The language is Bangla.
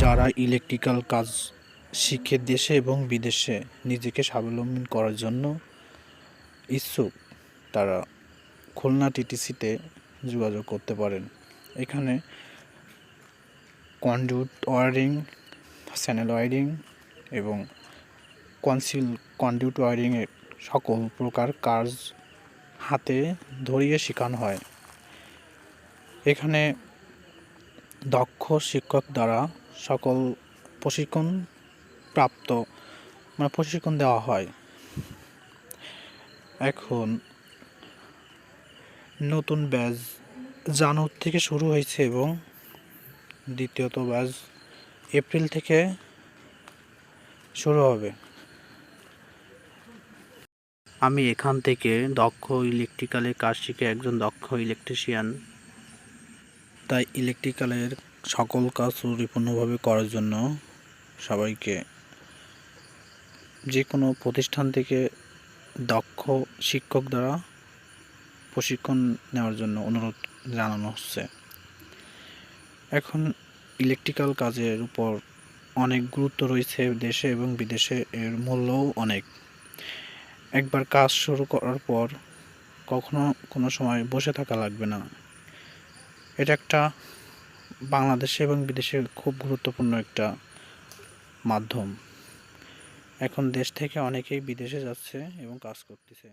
যারা ইলেকট্রিক্যাল কাজ শিখে দেশে এবং বিদেশে নিজেকে স্বাবলম্বী করার জন্য ইচ্ছুক, তারা খুলনা টিটিসিতে যোগাযোগ করতে পারেন। এখানে কন্ডুইট ওয়্যারিং, চ্যানেল ওয়্যারিং এবং কন্ডুইট ওয়্যারিংয়ের সকল প্রকার কাজ হাতে ধরিয়ে শেখানো হয়। এখানে দক্ষ শিক্ষক দ্বারা সকল প্রশিক্ষণ প্রশিক্ষণ দেওয়া হয়। এখন নতুন ব্যাচ জানুয়ারি থেকে শুরু হয়েছে এবং দ্বিতীয়ত ব্যাচ এপ্রিল থেকে শুরু হবে। আমি এখান থেকে দক্ষ ইলেকট্রিক্যালের কাজ শিখে একজন দক্ষ ইলেকট্রিশিয়ান। তাই ইলেকট্রিক্যালের সকল কাজ সুপরিপূর্ণভাবে করার জন্য সবাইকে যে কোনো প্রতিষ্ঠান থেকে দক্ষ শিক্ষক দ্বারা প্রশিক্ষণ নেওয়ার জন্য অনুরোধ জানানো হচ্ছে। এখন ইলেকট্রিক্যাল কাজের উপর অনেক গুরুত্ব রয়েছে দেশে এবং বিদেশে, এর মূল্যও অনেক। একবার কাজ শুরু করার পর কখনো কোনো সময় বসে থাকা লাগবে না। এটা একটা বাংলাদেশে এবং বিদেশে খুব গুরুত্বপূর্ণ একটা মাধ্যম। এখন দেশ থেকে অনেকেই বিদেশে যাচ্ছে এবং কাজ করতেছে।